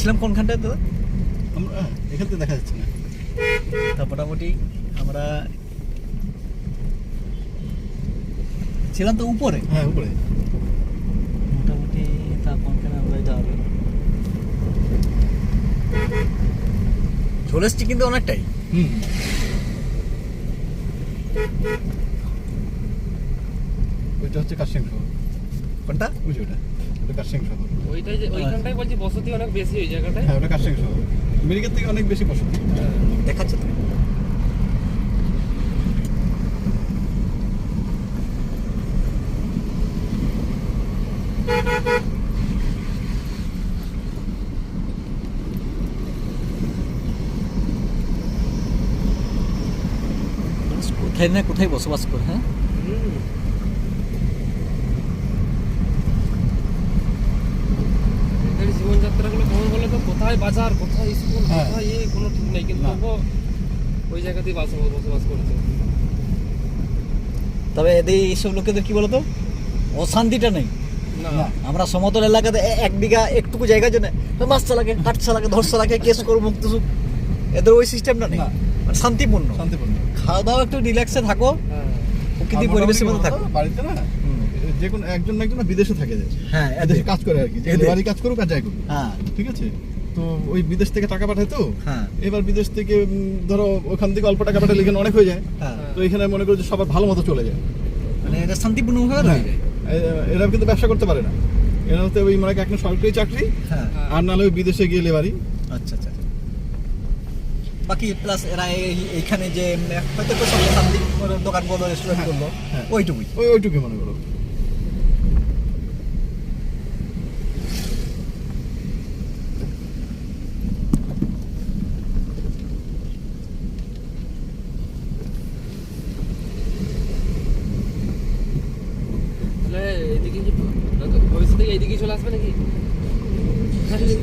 ছিলাম কোনখানটায় দাদা? আমরা এখান থেকে দেখা যাচ্ছে না। তা মোটামুটি আমরা ছিলাম তো উপরে। হ্যাঁ উপরে। মোটামুটি তা কোনখানে আমরা যাবো চলে এসছি কিন্তু অনেকটাই। ওইটা হচ্ছে কাশিম শহর। কোনটা? বুঝি ওটা কাশিম শহর। ওইটাই যে ওইখানটাই বলছি বসতি অনেক বেশি ওই জায়গাটায়। হ্যাঁ ওটা কাশিম শহর। আমেরিকার থেকে অনেক বেশি বসতি। দেখাচ্ছে তো। কোথায় না কোথায় বসবাস করে। হ্যাঁ এদের জীবনযাত্রাগুলো কেমন বলে তো, কোথায় বাজার, কোথায় স্কুল, হ্যাঁ। কোথায় কোনো ঠিক নেই, কিন্তু না। তবুও ওই জায়গাতেই বসবাস করছে। তবে এদের এইসব লোকেদের কি বলতো অশান্তিটা নেই। না আমরা সমতল এলাকাতে এক বিঘা একটুকু জায়গার জন্য মাছ লাগে, কাটছা লাগে, ধরছা লাগে, কেস করো, মুক্ত সুখ। এদের ওই সিস্টেমটা নেই, না। মানে শান্তিপূর্ণ। শান্তিপূর্ণ। খাওয়া দাওয়া একটু রিল্যাক্সে থাকো, হ্যাঁ প্রকৃতির পরিবেশের মধ্যে থাকো। বাড়িতে না যে কোনো একজন না একজন বিদেশে থাকে যায়। হ্যাঁ বিদেশে কাজ করে আর কি, যে এদের। বাড়ি কাজ করুক আর যাই করুক। হ্যাঁ ঠিক আছে, তো ওই বিদেশ থেকে টাকা পাঠায় তো। হ্যাঁ এবার বিদেশ থেকে ধরো ওখান থেকে অল্প টাকা পাঠালে এখানে অনেক হয়ে যায়। হ্যাঁ তো এখানে মনে করো যে সবার ভালো মতো চলে যায়। মানে এটা শান্তিপূর্ণ ভাবে হ্যাঁ। হয়ে যায়। এরা কিন্তু ব্যবসা করতে পারে না। এরা হতে ওই মানে একটা সরকারি চাকরি হ্যাঁ আর নাহলে ওই বিদেশে গিয়ে লেবারি। আচ্ছা আচ্ছা। বাকি প্লাস এরা এইখানে যে হয়তো তো সব শান্তি দোকান করলো, রেস্টুরেন্ট করলো, হ্যাঁ। ওইটুকুই। ওইটুকুই মনে করো। তাহলে এদিকে কি ভবিষ্যতে এইদিকে চলে আসবে নাকি?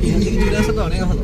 এখান থেকে চলে আসা তো অনেক ভালো।